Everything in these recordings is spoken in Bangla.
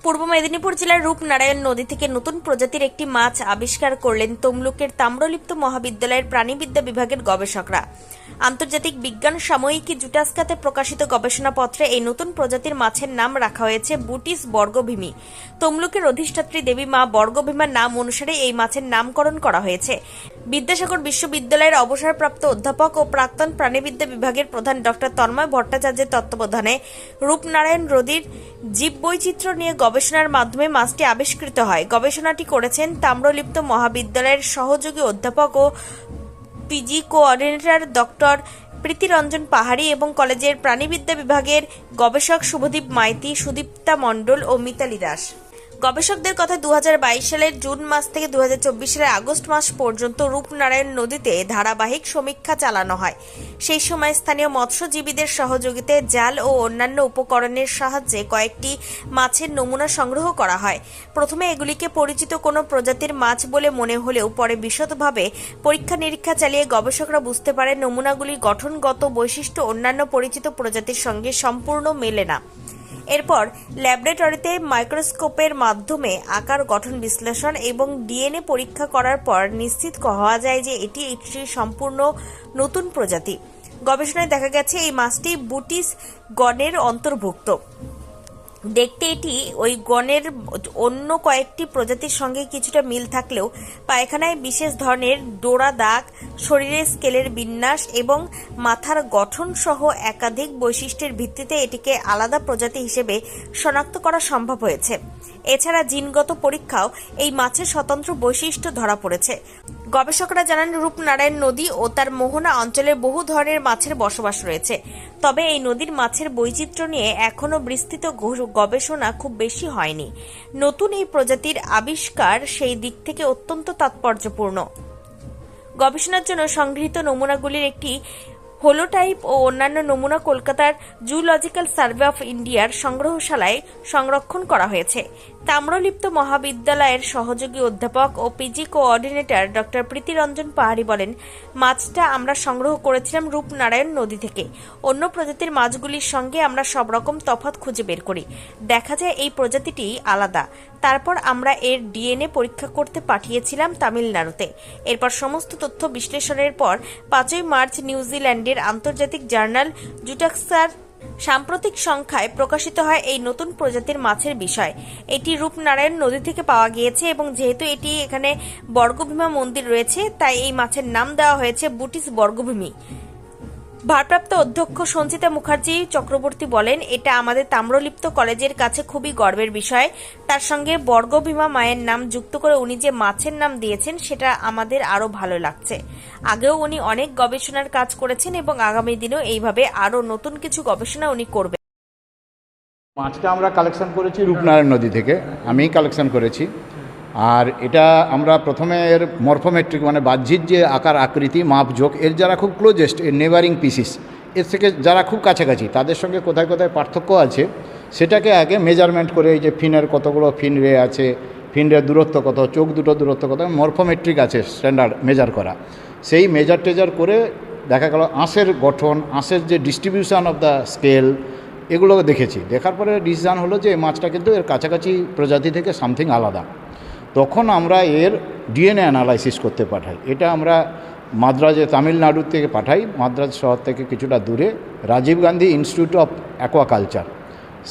পূর্ব মেদিনীপুর জেলার রূপনারায়ণ নদী থেকে নতুন প্রজাতির একটি মাছ আবিষ্কার করলেন তমলুকের তাম্রলিপ্ত মহাবিদ্যালয়ের প্রাণীবিদ্যা বিভাগের গবেষকরা। আন্তর্জাতিক বিজ্ঞান সাময়িকী জুটাস্কাতে প্রকাশিত গবেষণাপত্রে এই নতুন প্রজাতির মাছের নাম রাখা হয়েছে বুটিস বর্গভীমি। তমলুকের অধিষ্ঠাত্রী দেবী মা বর্গভীমার নাম অনুসারে এই মাছের নামকরণ করা হয়েছে। বিদ্যাসাগর বিশ্ববিদ্যালয়ের অবসরপ্রাপ্ত অধ্যাপক ও প্রাক্তন প্রাণীবিদ্যা বিভাগের প্রধান ডক্টর তন্ময় ভট্টাচার্যের তত্ত্বাবধানে রূপনারায়ণ নদীর জীববৈচিত্র্য নিয়ে গবেষণার মাধ্যমে মাছটি আবিষ্কৃত হয়। গবেষণাটি করেছেন তাম্রলিপ্ত মহাবিদ্যালয়ের সহযোগী অধ্যাপক ও পিজি কোঅর্ডিনেটর ডক্টর প্রীতিরঞ্জন পাহাড়ি এবং কলেজের প্রাণীবিদ্যা বিভাগের গবেষক শুভদীপ মাইতি, সুদীপ্তা মণ্ডল ও মিতালি দাস। গবেষকদের কথা 2022 সালের জুন মাস থেকে 2024 সালের আগস্ট মাস পর্যন্ত রূপনারায়ণ নদীতে ধারাবাহিক সমীক্ষা চালানো হয়। সেই সময় স্থানীয় মৎস্যজীবীদের সহযোগিতায় জাল ও অন্যান্য উপকরণের সাহায্যে কয়েকটি মাছের নমুনা সংগ্রহ করা হয়। প্রথমে এগুলিকে পরিচিত কোনো প্রজাতির মাছ বলে মনে হলেও পরে বিশদভাবে পরীক্ষা নিরীক্ষা চালিয়ে গবেষকরা বুঝতে পারেন নমুনাগুলির গঠনগত বৈশিষ্ট্য অন্যান্য পরিচিত প্রজাতির সঙ্গে সম্পূর্ণ মেলে না। এরপর ল্যাবরেটরিতে মাইক্রোস্কোপের মাধ্যমে আকার গঠন বিশ্লেষণ এবং ডিএনএ পরীক্ষা করার পর নিশ্চিত হওয়া যায় যে এটি একটি সম্পূর্ণ নতুন প্রজাতি। গবেষণায় দেখা গেছে এই মাছটি বুটিস গণের অন্তর্ভুক্ত। দেখতে এটি ওই গণের অন্য কয়েকটি প্রজাতির সঙ্গে কিছুটা মিল থাকলেও পায়খানায় বিশেষ ধরনের ডোরা দাগ, শরীরের স্কেলের বিন্যাস এবং মাথার গঠন সহ একাধিক বৈশিষ্ট্যের ভিত্তিতে এটিকে আলাদা প্রজাতি হিসেবে শনাক্ত করা সম্ভব হয়েছে। এছাড়া জিনগত পরীক্ষাও এই মাছের স্বতন্ত্র বৈশিষ্ট্য ধরা পড়েছে। গবেষকরা জানান রূপনারায়ণ নদী ও তার মোহনা অঞ্চলে বহু ধরনের মাছের বসবাস রয়েছে, তবে এই নদীর মাছের বৈচিত্র্য নিয়ে এখনও বিস্তৃত গবেষণা খুব বেশি হয়নি। নতুন এই প্রজাতির আবিষ্কার সেই দিক থেকে অত্যন্ত তাৎপর্যপূর্ণ। গবেষণার জন্য সংগৃহীত নমুনাগুলির একটি হোলোটাইপ ও অন্যান্য নমুনা কলকাতার জুলজিক্যাল সার্ভে অফ ইন্ডিয়ার সংগ্রহশালায় সংরক্ষণ করা হয়েছে। তাম্রলিপ্ত মহাবিদ্যালয়ের সহযোগী অধ্যাপক ও পিজি কোঅর্ডিনেটর ডক্টর প্রীতিরঞ্জন পাহাড়ি বলেন, মাছটা আমরা সংগ্রহ করেছিলাম রূপনারায়ণ নদী থেকে। অন্য প্রজাতির মাছগুলির সঙ্গে আমরা সব রকম তফাৎ খুঁজে বের করি। দেখা যায় এই প্রজাতিটি আলাদা। তারপর আমরা এর ডিএনএ পরীক্ষা করতে পাঠিয়েছিলাম তামিলনাড়ুতে। এরপর সমস্ত তথ্য বিশ্লেষণের পর 5 মার্চ নিউজিল্যান্ডের আন্তর্জাতিক জার্নাল জুটাস্কার সাম্প্রতিক সংখ্যায় প্রকাশিত হয় এই নতুন প্রজাতির মাছের বিষয়। এটি রূপনারায়ণ নদী থেকে পাওয়া গিয়েছে এবং যেহেতু এটি এখানে বর্গভীমা মন্দির রয়েছে তাই এই মাছের নাম দেওয়া হয়েছে বুটিস বর্গভীমি। ভারপ্রাপ্ত অধ্যক্ষ সঞ্চিতা মুখার্জি চক্রবর্তী বলেন, এটা আমাদের তাম্রলিপ্ত কলেজের কাছে খুবই গর্বের বিষয়। তার সঙ্গে বর্গভীমা মায়ের নাম যুক্ত করে উনি যে মাছের নাম দিয়েছেন সেটা আমাদের আরো ভালো লাগছে। আগেও উনি অনেক গবেষণার কাজ করেছেন এবং আগামী দিনেও এইভাবে আরো নতুন কিছু গবেষণা উনি করবেন। মাছটা আমরা কালেকশন করেছি রূপনারায়ণ নদী থেকে, আমিই কালেকশন করেছি। আর এটা আমরা প্রথমে এর মরফোমেট্রিক মানে বাহ্যিক যে আকার আকৃতি মাপজোক এর যারা খুব ক্লোজেস্ট, এর নেবারিং পিসিস এর থেকে যারা খুব কাছাকাছি তাদের সঙ্গে কোথায় কোথায় পার্থক্য আছে সেটাকে আগে মেজারমেন্ট করে, এই যে ফিনের কতগুলো ফিন রে আছে, ফিনের দূরত্ব কত, চোখ দুটো দূরত্ব কত, মরফোমেট্রিক আছে স্ট্যান্ডার্ড মেজার করা। সেই মেজার করে দেখা গেল আঁশের গঠন, আঁশের যে ডিস্ট্রিবিউশন অফ দ্য স্কেল, এগুলো দেখেছি। দেখার পরে ডিসিশন হলো যে এই মাছটা কিন্তু এর কাছাকাছি প্রজাতি থেকে সামথিং আলাদা। তখন আমরা এর ডিএনএ অ্যানালাইসিস করতে পাঠাই। এটা আমরা মাদ্রাজে তামিলনাড়ু থেকে পাঠাই, মাদ্রাজ শহর থেকে কিছুটা দূরে Rajiv Gandhi institute of aquaculture.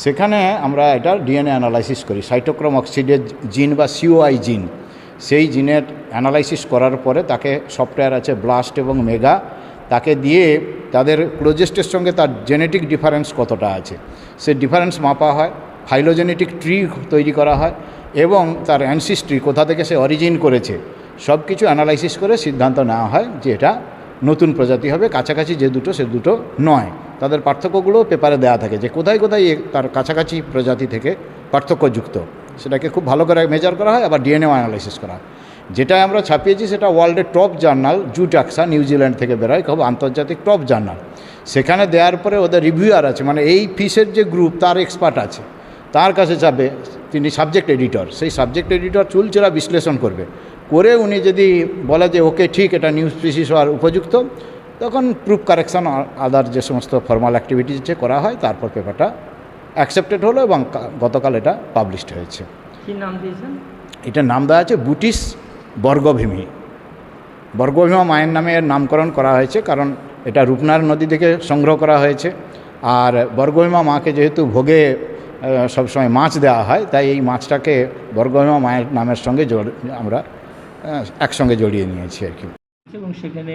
সেখানে আমরা এটা ডিএনএ অ্যানালাইসিস করি। সাইটোক্রোম অক্সিডেজ জিন বা সিওআই জিন, সেই জিনের অ্যানালাইসিস করার পরে তাকে সফটওয়্যার আছে ব্লাস্ট এবং মেগা, তাকে দিয়ে তাদের ক্লোজেস্টের সঙ্গে তার জেনেটিক ডিফারেন্স কতটা আছে সে ডিফারেন্স মাপা হয়। ফাইলোজেনেটিক ট্রি তৈরি করা হয় এবং তার অ্যানসিস্ট্রি কোথা থেকে সে অরিজিন করেছে সব কিছু অ্যানালাইসিস করে সিদ্ধান্ত নেওয়া হয় যে এটা নতুন প্রজাতি হবে। কাছাকাছি যে দুটো সে দুটো নয়। তাদের পার্থক্যগুলোও পেপারে দেওয়া থাকে যে কোথায় কোথায় তার কাছাকাছি প্রজাতি থেকে পার্থক্যযুক্ত, সেটাকে খুব ভালো করে মেজার করা হয়। আবার ডিএনএ অ্যানালাইসিস করা হয়। যেটা আমরা ছাপিয়েছি সেটা ওয়ার্ল্ডের টপ জার্নাল জুটাক্সা, নিউজিল্যান্ড থেকে বেরোয়, খুব আন্তর্জাতিক টপ জার্নাল। সেখানে দেওয়ার পরে ওদের রিভিউয়ার আছে, মানে এই ফিশের যে গ্রুপ তার এক্সপার্ট আছে, তার কাছে যাবে, তিনি সাবজেক্ট এডিটর। সেই সাবজেক্ট এডিটর চুলচেরা বিশ্লেষণ করে উনি যদি বলে যে ওকে ঠিক এটা নিউ স্পিসিস হওয়ার উপযুক্ত, তখন প্রুফ কারেকশন আদার যে সমস্ত ফর্মাল অ্যাক্টিভিটিস করা হয়, তারপর পেপারটা অ্যাকসেপ্টেড হলো এবং গতকাল এটা পাবলিশড হয়েছে। কি নাম দিয়েছেন? এটার নাম দেওয়া আছে বুটিস বর্গভীমি। বর্গভীমা মায়ের নামে এর নামকরণ করা হয়েছে, কারণ এটা রূপনারায়ণ নদী থেকে সংগ্রহ করা হয়েছে। আর বর্গভীমা মাকে যেহেতু ভোগে সবসময় মাছ দেওয়া হয়, তাই এই মাছটাকে বর্গভীমা মায়ের নামের সঙ্গে আমরা একসঙ্গে জড়িয়ে নিয়েছি আর কি। এবং সেখানে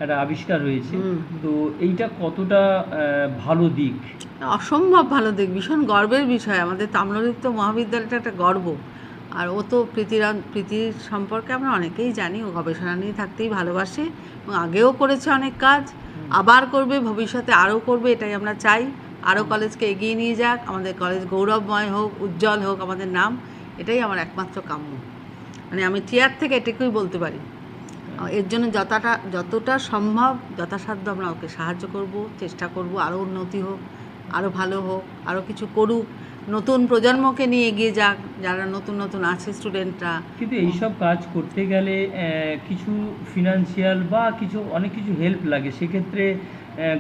একটা আবিষ্কার হয়েছে, তো এইটা কতটা ভালো দিক? অসম্ভব ভালো দিক, ভীষণ গর্বের বিষয়। আমাদের তাম্রলিপ্ত মহাবিদ্যালয়টা একটা গর্ব। আর ও তো প্রীতির সম্পর্কে আমরা অনেকেই জানি, ও গবেষণা নিয়ে থাকতেই ভালোবাসে এবং আগেও করেছে অনেক কাজ, আবার করবে, ভবিষ্যতে আরও করবে, এটাই আমরা চাই। আরও কলেজকে এগিয়ে নিয়ে যাক, আমাদের কলেজ গৌরবময় হোক, উজ্জ্বল হোক আমাদের নাম, এটাই আমার একমাত্র কাম্য। মানে আমি টিয়ার থেকে এটুকুই বলতে পারি। এর জন্য যতটা সম্ভব যথাসাধ্য আমরা ওকে সাহায্য করব, চেষ্টা করব আরও উন্নতি হোক, আরও ভালো হোক, আরও কিছু করুক, নতুন প্রজন্মকে নিয়ে এগিয়ে যাক, যারা নতুন নতুন আছে স্টুডেন্টরা। কিন্তু এইসব কাজ করতে গেলে কিছু ফিনান্সিয়াল বা অনেক কিছু হেল্প লাগে। সেক্ষেত্রে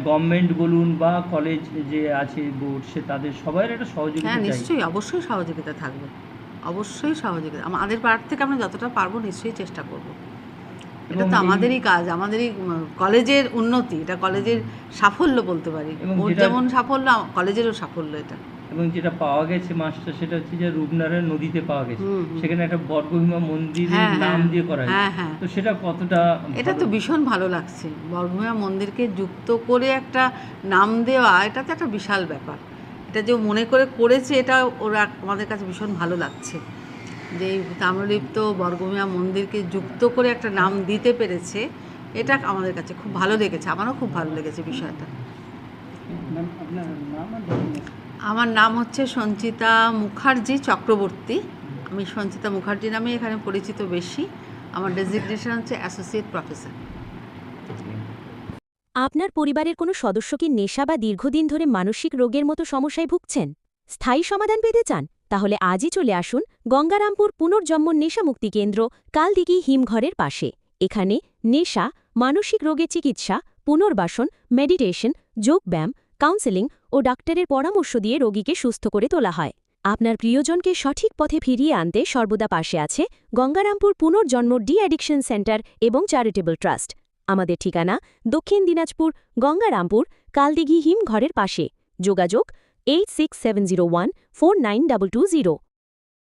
গভর্নমেন্ট বলুন বা কলেজ যে আছে বোর্ড, সে তাদের সবার একটা সহযোগিতা। হ্যাঁ, নিশ্চয়ই, অবশ্যই সহযোগিতা থাকবে, অবশ্যই সহযোগিতা। আমাদের পার্ট থেকে আমরা যতটা পারবো নিশ্চয়ই চেষ্টা করব। এটা তো আমাদেরই কাজ, আমাদেরই কলেজের উন্নতি, এটা কলেজের সাফল্য বলতে পারি। ওর যেমন সাফল্য, কলেজেরও সাফল্য এটা। এবং যেটা পাওয়া গেছে মাছটা, সেটা হচ্ছে যে রূপনারায়ণ নদীতে পাওয়া গেছে, সেখানে একটা বর্গভীমা মন্দিরের নাম দিয়ে করা হয়েছে। তো সেটা কতটা, এটা তো ভীষণ ভালো লাগছে। বর্গভীমা মন্দিরকে যুক্ত করে একটা নাম দেওয়া, এটা তো একটা বিশাল ব্যাপার। এটা যে মনে করে করেছে, এটা ওরা আমাদের কাছে ভীষণ ভালো লাগছে যে এই তাম্রলিপ্ত বর্গভীমা মন্দিরকে যুক্ত করে একটা নাম দিতে পেরেছে। এটা আমাদের কাছে খুব ভালো লেগেছে, আমারও খুব ভালো লেগেছে বিষয়টা। আমার নাম হচ্ছে সঞ্চিতা মুখার্জি চক্রবর্তী। আমি সঞ্চিতা মুখার্জি নামে এখানে পরিচিত বেশি। আমার ডেজিগনেশন হচ্ছে অ্যাসোসিয়েট প্রফেসর। আপনার পরিবারের কোনো সদস্য কি নেশা বা দীর্ঘদিন ধরে মানসিক রোগের মতো সমস্যায় ভুগছেন? স্থায়ী সমাধান পেতে চান? তাহলে আজই চলে আসুন গঙ্গারামপুর পুনর্জন্ম নেশামুক্তি কেন্দ্র, কালদিঘি হিমঘরের পাশে। এখানে নেশা, মানসিক রোগের চিকিৎসা, পুনর্বাসন, মেডিটেশন, যোগব্যায়াম, কাউন্সেলিং ও ডাক্তারের পরামর্শ দিয়ে রোগীকে সুস্থ করে তোলা হয়। আপনার প্রিয়জনকে সঠিক পথে ফিরিয়ে আনতে সর্বদা পাশে আছে গঙ্গারামপুর পুনর্জন্ম ডি অ্যাডিকশন সেন্টার এবং চ্যারিটেবল ট্রাস্ট। আমাদের ঠিকানা দক্ষিণ দিনাজপুর, গঙ্গারামপুর, কালদিঘি হিমঘরের পাশে। যোগাযোগ 8670149220।